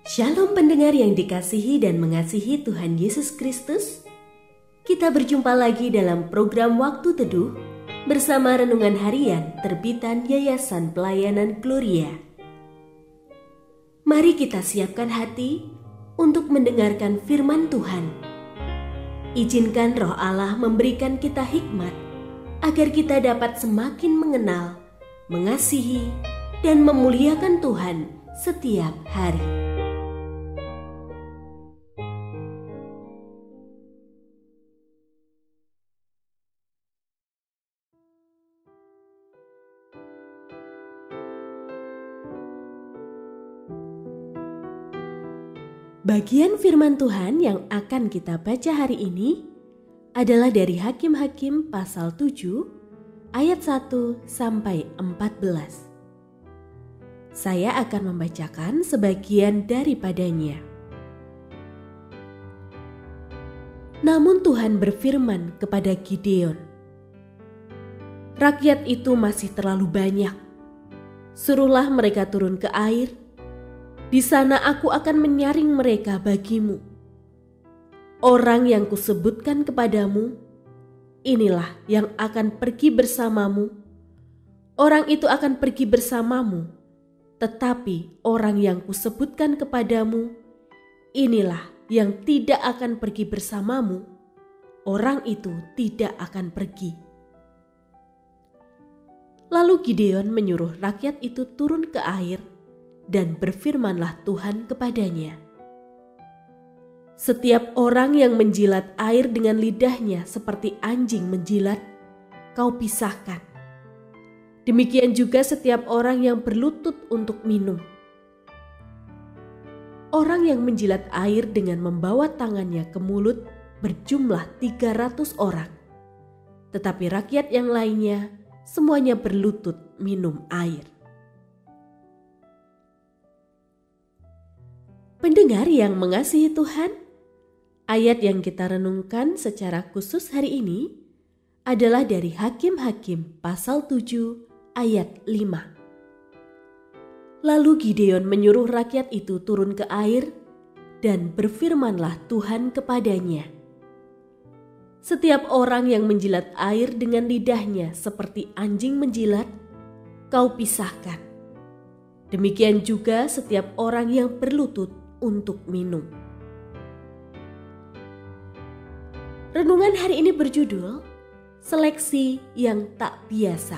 Shalom pendengar yang dikasihi dan mengasihi Tuhan Yesus Kristus. Kita berjumpa lagi dalam program Waktu Teduh bersama Renungan Harian terbitan Yayasan Pelayanan Gloria. Mari kita siapkan hati untuk mendengarkan firman Tuhan. Izinkan Roh Allah memberikan kita hikmat agar kita dapat semakin mengenal, mengasihi, dan memuliakan Tuhan setiap hari. Bagian firman Tuhan yang akan kita baca hari ini adalah dari Hakim-Hakim pasal 7 ayat 1 sampai 14. Saya akan membacakan sebagian daripadanya. Namun Tuhan berfirman kepada Gideon, "Rakyat itu masih terlalu banyak. Suruhlah mereka turun ke air. Di sana aku akan menyaring mereka bagimu. Orang yang kusebutkan kepadamu, inilah yang akan pergi bersamamu. Orang itu akan pergi bersamamu, tetapi orang yang kusebutkan kepadamu, inilah yang tidak akan pergi bersamamu. Orang itu tidak akan pergi." Lalu Gideon menyuruh rakyat itu turun ke air, dan berfirmanlah Tuhan kepadanya, "Setiap orang yang menjilat air dengan lidahnya seperti anjing menjilat, kau pisahkan. Demikian juga setiap orang yang berlutut untuk minum." Orang yang menjilat air dengan membawa tangannya ke mulut berjumlah 300 orang. Tetapi rakyat yang lainnya semuanya berlutut minum air. Pendengar yang mengasihi Tuhan, ayat yang kita renungkan secara khusus hari ini adalah dari Hakim-Hakim pasal 7 ayat 5. Lalu Gideon menyuruh rakyat itu turun ke air, dan berfirmanlah Tuhan kepadanya, "Setiap orang yang menjilat air dengan lidahnya seperti anjing menjilat, kau pisahkan. Demikian juga setiap orang yang berlutut untuk minum." Renungan hari ini berjudul Seleksi yang Tak Biasa.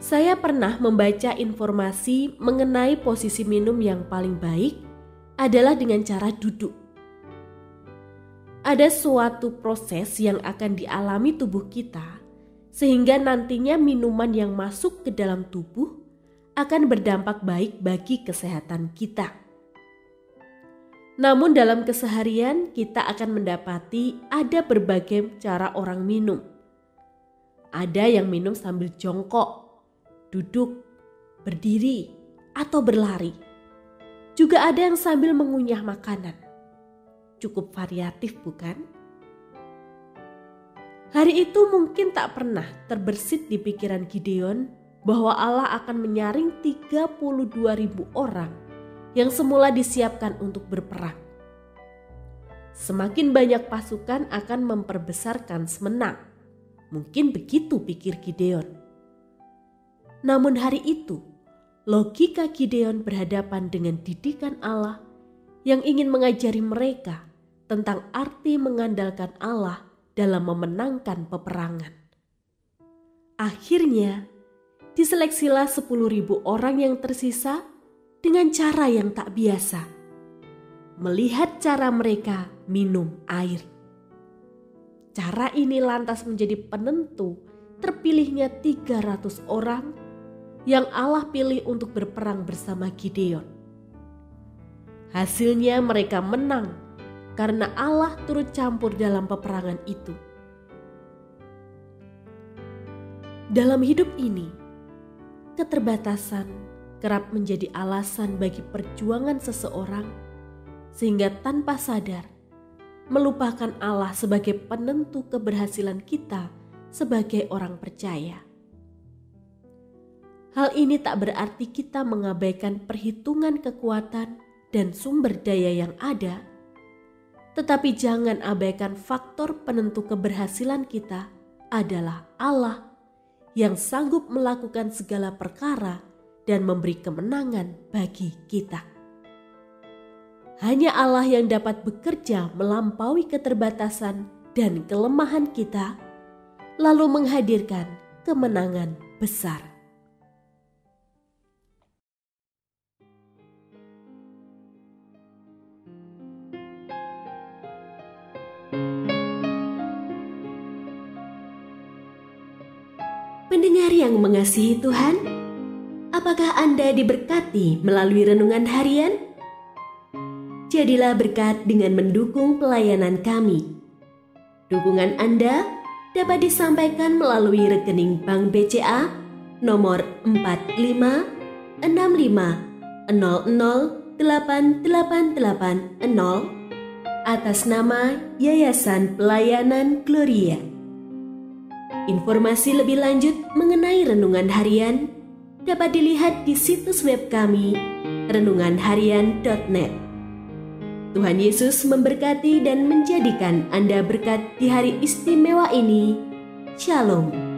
Saya pernah membaca informasi mengenai posisi minum yang paling baik adalah dengan cara duduk. Ada suatu proses yang akan dialami tubuh kita sehingga nantinya minuman yang masuk ke dalam tubuh akan berdampak baik bagi kesehatan kita. Namun dalam keseharian kita akan mendapati ada berbagai cara orang minum. Ada yang minum sambil jongkok, duduk, berdiri, atau berlari. Juga ada yang sambil mengunyah makanan. Cukup variatif, bukan? Hari itu mungkin tak pernah terbersit di pikiran Gideon bahwa Allah akan menyaring 32.000 orang yang semula disiapkan untuk berperang. Semakin banyak pasukan akan memperbesarkan semenang. Mungkin begitu pikir Gideon. Namun hari itu, logika Gideon berhadapan dengan didikan Allah yang ingin mengajari mereka tentang arti mengandalkan Allah dalam memenangkan peperangan. Akhirnya, diseleksilah 10.000 orang yang tersisa dengan cara yang tak biasa. Melihat cara mereka minum air. Cara ini lantas menjadi penentu terpilihnya 300 orang yang Allah pilih untuk berperang bersama Gideon. Hasilnya mereka menang karena Allah turut campur dalam peperangan itu. Dalam hidup ini, keterbatasan kerap menjadi alasan bagi perjuangan seseorang sehingga tanpa sadar melupakan Allah sebagai penentu keberhasilan kita sebagai orang percaya. Hal ini tak berarti kita mengabaikan perhitungan kekuatan dan sumber daya yang ada, tetapi jangan abaikan faktor penentu keberhasilan kita adalah Allah yang sanggup melakukan segala perkara dan memberi kemenangan bagi kita. Hanya Allah yang dapat bekerja melampaui keterbatasan dan kelemahan kita, lalu menghadirkan kemenangan besar. Pendengar yang mengasihi Tuhan, apakah Anda diberkati melalui renungan harian? Jadilah berkat dengan mendukung pelayanan kami. Dukungan Anda dapat disampaikan melalui rekening Bank BCA nomor 4565008880 atas nama Yayasan Pelayanan Gloria. Informasi lebih lanjut mengenai renungan harian dapat dilihat di situs web kami renunganharian.net. Tuhan Yesus memberkati dan menjadikan Anda berkat di hari istimewa ini. Shalom.